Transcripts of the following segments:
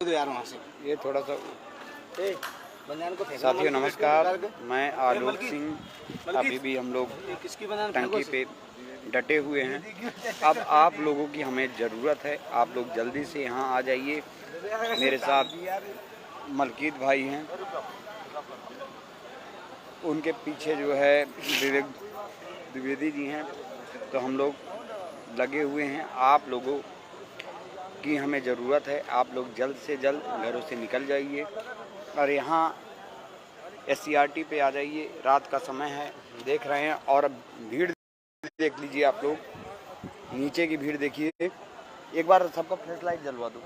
यार वहाँ से ये थोड़ा सा साथियों नमस्कार, मैं आलोक सिंह। अभी भी हम लोग टंकी पे डटे हुए हैं। अब आप लोगों की हमें ज़रूरत है, आप लोग जल्दी से यहाँ आ जाइए। मेरे साथ मलकीत भाई हैं, उनके पीछे जो है विवेक द्विवेदी जी हैं। तो हम लोग लगे हुए हैं, आप लोगों की हमें ज़रूरत है। आप लोग जल्द से जल्द घरों से निकल जाइए और यहाँ SCRT पे आ जाइए। रात का समय है, देख रहे हैं। और भीड़ देख लीजिए, आप लोग नीचे की भीड़ देखिए। एक बार सबका फ्लैश लाइट जलवा दो।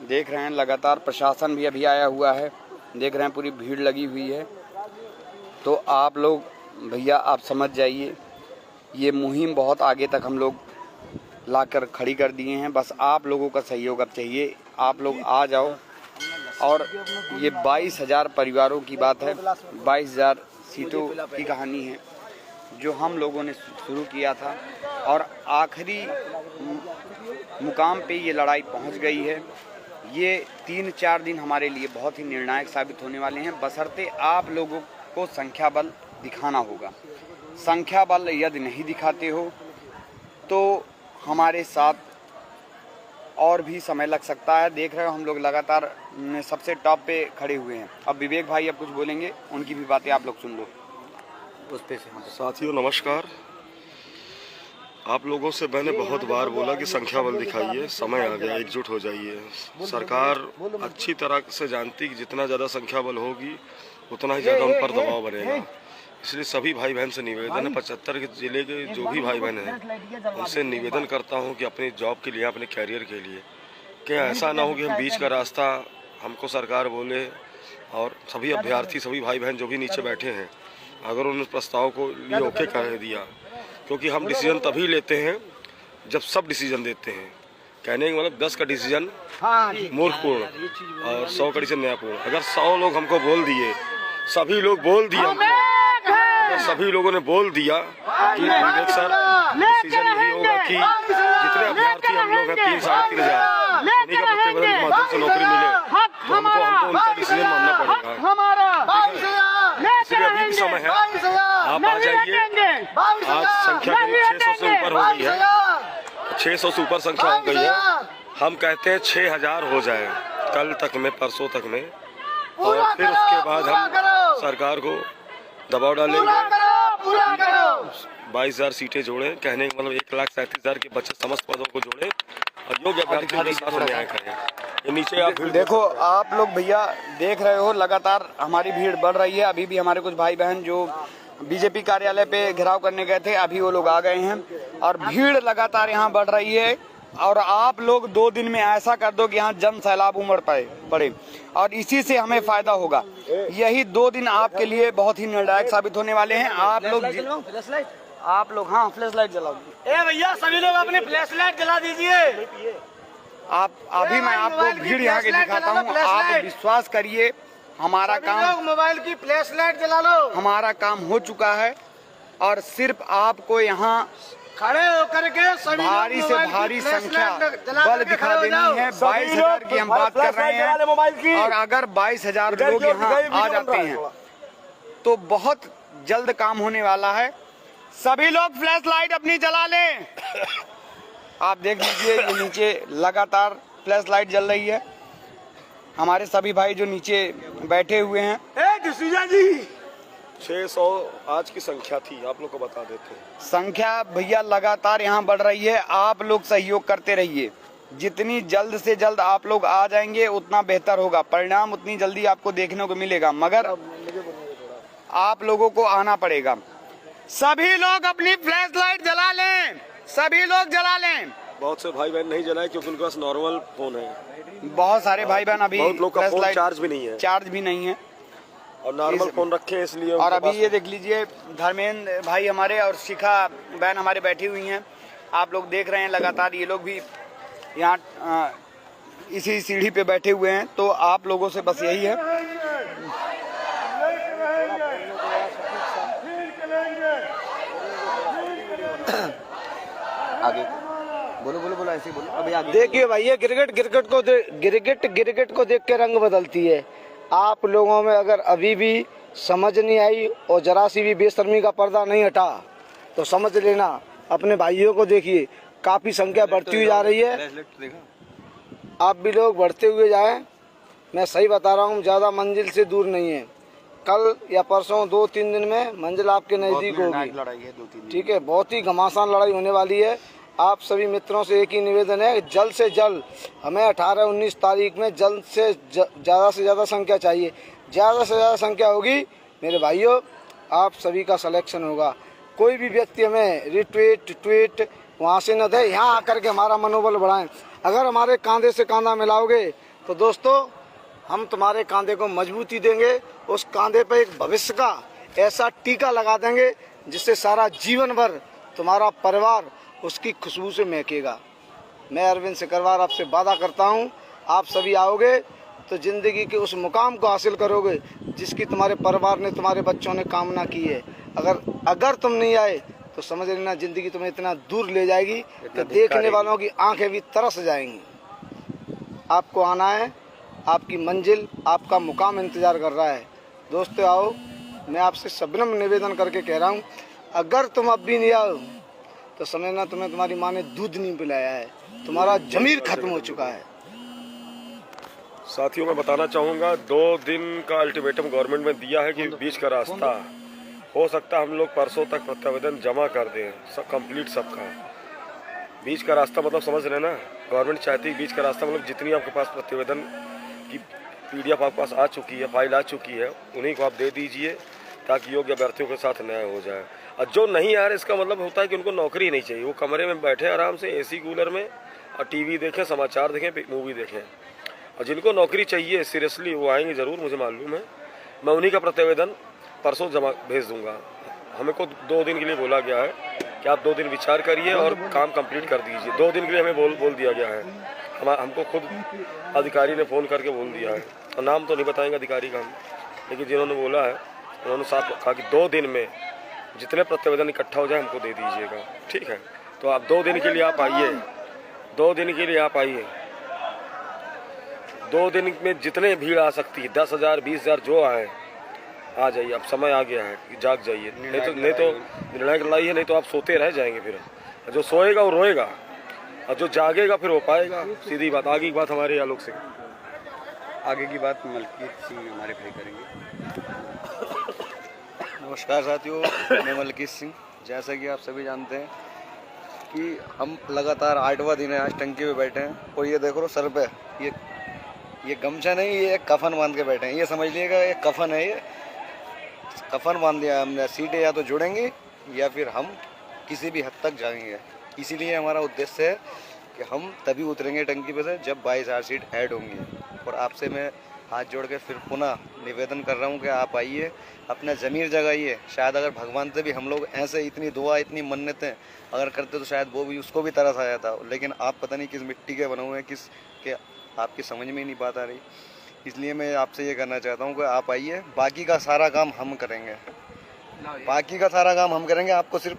देख रहे हैं लगातार प्रशासन भी अभी आया हुआ है, देख रहे हैं पूरी भीड़ लगी हुई है। तो आप लोग भैया आप समझ जाइए, ये मुहिम बहुत आगे तक हम लोग लाकर खड़ी कर दिए हैं। बस आप लोगों का सहयोग अब चाहिए, आप लोग आ जाओ। और ये 22,000 परिवारों की बात है, 22,000 सीटों की कहानी है जो हम लोगों ने शुरू किया था और आखिरी मुकाम पे ये लड़ाई पहुंच गई है। ये 3-4 दिन हमारे लिए बहुत ही निर्णायक साबित होने वाले हैं, बशर्ते आप लोगों को संख्या बल दिखाना होगा। संख्या बल यदि नहीं दिखाते हो तो हमारे साथ और भी समय लग सकता है। देख रहे हो हम लोग लगातार सबसे टॉप पे खड़े हुए हैं। अब विवेक भाई अब कुछ बोलेंगे, उनकी भी बातें आप लोग सुन लो उस पे से। साथियों नमस्कार, आप लोगों से मैंने बहुत बार बोला कि संख्या बल दिखाइए, समय आ गया, एकजुट हो जाइए। सरकार अच्छी तरह से जानती कि जितना ज़्यादा संख्या बल होगी उतना ही ज़्यादा उन पर दबाव बनेगा। इसलिए सभी भाई बहन से निवेदन है, 75 जिले के जो भी भाई बहन हैं उनसे निवेदन करता हूं कि अपने जॉब के लिए, अपने कैरियर के लिए, कि ऐसा ना हो कि हम बीच का रास्ता हमको सरकार बोले और सभी अभ्यर्थी, सभी भाई बहन जो भी नीचे बैठे हैं, अगर उन प्रस्ताव को लिए ओके कर दिया, क्योंकि हम डिसीजन तभी लेते हैं जब सब डिसीजन देते हैं। कहने का मतलब 10 का डिसीजन मूर्खपूर्ण और 100 का डिसीजन न्यायपूर्ण। अगर 100 लोग हमको बोल दिए, सभी लोग बोल दिए हमको, सभी लोगों ने बोल दिया कि विवेक सर डिसीजन यही होगा कि जितने अभ्यर्थी हम लोग हैं 3-3,500 उन्हीं का प्रतिबंध के माध्यम से नौकरी मिले, तो हमको उनका डिसीजन मानना पड़ेगा। इसलिए अभी भी समय है, आप आ जाइए। आज संख्या करीब 600 से ऊपर हो गई है, 600 से ऊपर संख्या हो गई है। हम कहते हैं 6,000 हो जाए कल तक में, परसों तक में, और फिर उसके बाद हम सरकार को दबाव डालेंगे। 22,000 सीटें जोड़े, कहने का मतलब 1,37,000 के बच्चे समस्त पदों को जोड़े और योग्य अभ्यर्थियों के साथ न्याय करें। ये नीचे आप देखो, आप लोग भैया देख रहे हो लगातार हमारी भीड़ बढ़ रही है। अभी भी हमारे कुछ भाई बहन जो बीजेपी कार्यालय पे घेराव करने गए थे, अभी वो लोग आ गए हैं और भीड़ लगातार यहाँ बढ़ रही है। और आप लोग 2 दिन में ऐसा कर दो कि यहाँ जन सैलाब उमड़ पड़े और इसी से हमें फायदा होगा। यही 2 दिन आपके लिए बहुत ही निर्णायक साबित होने वाले हैं। आप लोग हाँ फ्लैश लाइट जला दीजिए। ए भैया सभी लोग अपनी फ्लैश लाइट जला दीजिए। आप अभी मैं आपको भीड़ यहाँ के दिखाता हूँ, आप विश्वास करिए। हमारा काम, मोबाइल की फ्लैश लाइट जला लो। हमारा काम हो चुका है और सिर्फ आपको यहाँ खड़े होकर के भारी से भारी संख्या बल दिखा देनी है। 22,000 की हम बात कर रहे हैं और अगर 22,000 लोग यहाँ आ जाते हैं तो बहुत जल्द काम होने वाला है। सभी लोग फ्लैश लाइट अपनी जला लें। आप देख लीजिए, ये नीचे लगातार फ्लैश लाइट जल रही है। हमारे सभी भाई जो नीचे बैठे हुए हैं। 600 आज की संख्या थी, आप लोग को बता देते हैं। संख्या भैया लगातार यहाँ बढ़ रही है, आप लोग सहयोग करते रहिए। जितनी जल्द से जल्द आप लोग आ जाएंगे उतना बेहतर होगा, परिणाम उतनी जल्दी आपको देखने को मिलेगा, मगर आप लोगों को आना पड़ेगा। सभी लोग अपनी फ्लैश लाइट जला लें, सभी लोग जला लें। बहुत से भाई बहन नहीं जलाए क्योंकि उनके पास नॉर्मल फोन है। बहुत सारे भाई बहन अभी बहुत लोग का फोन चार्ज भी नहीं है और नॉर्मल फोन रखे हैं इसलिए। और अभी ये देख लीजिए, धर्मेंद्र भाई हमारे और शिखा बहन हमारे बैठी हुई हैं। आप लोग देख रहे हैं लगातार ये लोग भी यहाँ इसी सीढ़ी पे बैठे हुए हैं। तो आप लोगों से बस यही है आगे बोलो बोलो बोलो, ऐसे ही बोलो अभी आगे। देखिए भैया, गिरगिट को देख के रंग बदलती है। आप लोगों में अगर अभी भी समझ नहीं आई और जरा सी भी बेशर्मी का पर्दा नहीं हटा तो समझ लेना अपने भाइयों को देखिए, काफ़ी संख्या बढ़ती हुई जा रही है। आप भी लोग बढ़ते हुए जाएं। मैं सही बता रहा हूँ, ज़्यादा मंजिल से दूर नहीं है। कल या परसों 2-3 दिन में मंजिल आपके नज़दीक होगी। लड़ाई है 2-3 ठीक है, बहुत ही घमासान लड़ाई होने वाली है। आप सभी मित्रों से एक ही निवेदन है, जल्द से जल्द हमें 18-19 तारीख में जल्द से ज़्यादा संख्या चाहिए। ज़्यादा से ज़्यादा संख्या होगी मेरे भाइयों, आप सभी का सिलेक्शन होगा। कोई भी व्यक्ति हमें ट्वीट वहाँ से न दे, यहाँ आकर के हमारा मनोबल बढ़ाएं। अगर हमारे कंधे से कंधा मिलाओगे तो दोस्तों हम तुम्हारे कंधे को मजबूती देंगे। उस कंधे पर एक भविष्य का ऐसा टीका लगा देंगे जिससे सारा जीवन भर तुम्हारा परिवार उसकी खुशबू से महकेगा। मैं अरविंद सिकरवार आपसे वादा करता हूँ, आप सभी आओगे तो ज़िंदगी के उस मुकाम को हासिल करोगे जिसकी तुम्हारे परिवार ने, तुम्हारे बच्चों ने कामना की है। अगर तुम नहीं आए तो समझ लेना ज़िंदगी तुम्हें इतना दूर ले जाएगी कि देखने वालों की आंखें भी तरस जाएंगी। आपको आना है, आपकी मंजिल, आपका मुकाम इंतज़ार कर रहा है। दोस्तों आओ, मैं आपसे सब्रम निवेदन करके कह रहा हूँ, अगर तुम अब भी नहीं आओ तो समझना तुम्हें तुम्हारी माँ ने दूध नहीं पिलाया है, तुम्हारा जमीर खत्म हो चुका है। साथियों मैं बताना चाहूँगा, 2 दिन का अल्टीमेटम गवर्नमेंट में दिया है कि बीच का रास्ता हो सकता है हम लोग परसों तक प्रत्यावेदन जमा कर दें, सब कंप्लीट सबका। बीच का रास्ता मतलब समझ रहे ना, गवर्नमेंट चाहती है बीच का रास्ता मतलब जितनी आपके पास प्रतिवेदन की PDF आपके पास आ चुकी है, फाइल आ चुकी है, उन्हीं को आप दे दीजिए ताकि योग्य अभ्यर्थियों के साथ न्याय हो जाए। और जो नहीं आ रहे इसका मतलब होता है कि उनको नौकरी नहीं चाहिए, वो कमरे में बैठे आराम से AC कूलर में और TV देखें, समाचार देखें, मूवी देखें। और जिनको नौकरी चाहिए सीरियसली वो आएंगे ज़रूर, मुझे मालूम है। मैं उन्हीं का प्रतिवेदन परसों जमा भेज दूंगा। हमें को 2 दिन के लिए बोला गया है कि आप 2 दिन विचार करिए और काम कंप्लीट कर दीजिए। 2 दिन के लिए हमें बोल दिया गया है। हमको खुद अधिकारी ने फ़ोन करके बोल दिया है, और नाम तो नहीं बताएंगे अधिकारी का हम, लेकिन जिन्होंने बोला है उन्होंने साफ कहा कि 2 दिन में जितने प्रतिवेदन इकट्ठा हो जाए हमको दे दीजिएगा। ठीक है, तो आप 2 दिन के लिए आप आइए, 2 दिन के लिए आप आइए। 2 दिन में जितने भीड़ आ सकती है, 10,000 20,000 जो आए आ जाइए। अब समय आ गया है कि जाग जाइए, नहीं तो निर्णायक लड़ाई है, नहीं तो आप सोते रह जाएंगे। फिर जो सोएगा वो रोएगा और जो जागेगा फिर हो पाएगा। सीधी बात। आगे की बात हमारे आलोक से, आगे की बात मलकीत सिंह हमारे भाई करेंगे। नमस्कार साथियों, मैं मलकीत सिंह। जैसा कि आप सभी जानते हैं कि हम लगातार 8वां दिन है आज टंकी पे बैठे हैं, और ये देखो रो सर पे ये गमछा नहीं, ये कफन बांध के बैठे हैं। ये समझ लीजिएगा ये कफन है, ये कफन बांध दिया हमने। सीटें या तो जुड़ेंगी या फिर हम किसी भी हद तक जाएंगे। इसीलिए हमारा उद्देश्य है कि हम तभी उतरेंगे टंकी पे से जब 22,000 सीट ऐड होंगी। और आपसे मैं हाथ जोड़ के फिर पुनः निवेदन कर रहा हूँ कि आप आइए, अपना ज़मीर जगाइए। शायद अगर भगवान से भी हम लोग ऐसे इतनी दुआ, इतनी मन्नतें अगर करते तो शायद वो भी, उसको भी तरस आ जाता। लेकिन आप पता नहीं किस मिट्टी के बने हुए हैं, किस के आपकी समझ में ही नहीं बात आ रही। इसलिए मैं आपसे ये करना चाहता हूँ कि आप आइए, बाकी का सारा काम हम करेंगे, बाकी का सारा काम हम करेंगे। आपको सिर्फ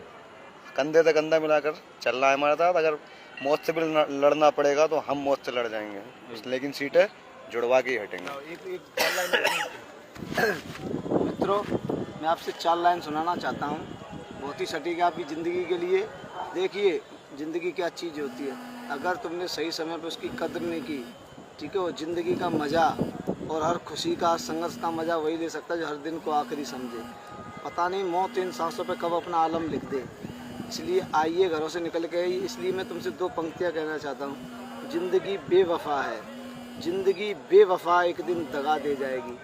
कंधे से कंधा मिलाकर चलना है हमारे साथ। अगर मौत से भी लड़ना पड़ेगा तो हम मौत से लड़ जाएंगे, लेकिन सीटें जुड़वा के ही हटेंगे। मित्रों, मैं आपसे 4 लाइन सुनाना चाहता हूँ, बहुत ही सटीक है आपकी ज़िंदगी के लिए। देखिए ज़िंदगी क्या चीज़ होती है, अगर तुमने सही समय पर उसकी कदर नहीं की, ठीक है, वो ज़िंदगी का मज़ा और हर खुशी का, संघर्ष का मज़ा वही ले सकता है जो हर दिन को आखिरी समझे। पता नहीं मौत इन सांसों पे कब अपना आलम लिख दे। इसलिए आइए घरों से निकल के आइए। इसलिए मैं तुमसे 2 पंक्तियाँ कहना चाहता हूँ। ज़िंदगी बेवफा है, ज़िंदगी बेवफा एक दिन दगा दे जाएगी,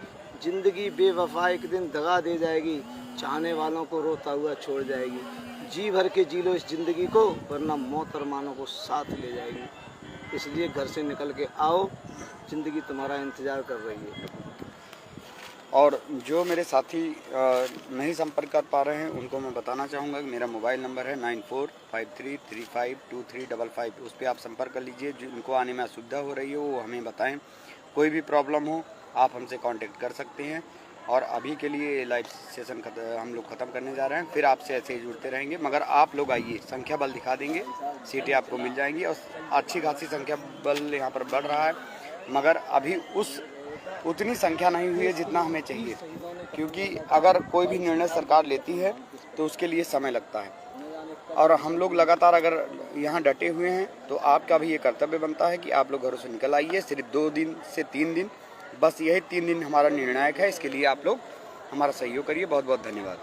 ज़िंदगी बेवफा एक दिन दगा दे जाएगी, चाहने वालों को रोता हुआ छोड़ जाएगी। जी भर के जी लो इस ज़िंदगी को, वरना मौत अरमानों को साथ ले जाएगी। इसलिए घर से निकल के आओ, ज़िंदगी तुम्हारा इंतज़ार कर रही है। और जो मेरे साथी नहीं संपर्क कर पा रहे हैं उनको मैं बताना चाहूँगा कि मेरा मोबाइल नंबर है 9453352355। उस पर आप संपर्क कर लीजिए। जिनको आने में असुविधा हो रही है वो हमें बताएं। कोई भी प्रॉब्लम हो आप हमसे कांटेक्ट कर सकते हैं। और अभी के लिए लाइव सेशन हम लोग ख़त्म करने जा रहे हैं। फिर आपसे ऐसे ही जुड़ते रहेंगे, मगर आप लोग आइए, संख्या बल दिखा देंगे, सीटें आपको मिल जाएंगी और अच्छी खासी संख्या बल यहाँ पर बढ़ रहा है। मगर अभी उतनी संख्या नहीं हुई है जितना हमें चाहिए, क्योंकि अगर कोई भी निर्णय सरकार लेती है तो उसके लिए समय लगता है और हम लोग लगातार अगर यहाँ डटे हुए हैं तो आपका भी ये कर्तव्य बनता है कि आप लोग घरों से निकल आइए। सिर्फ 2 दिन से 3 दिन, बस यही 3 दिन हमारा निर्णायक है। इसके लिए आप लोग हमारा सहयोग करिए। बहुत बहुत धन्यवाद।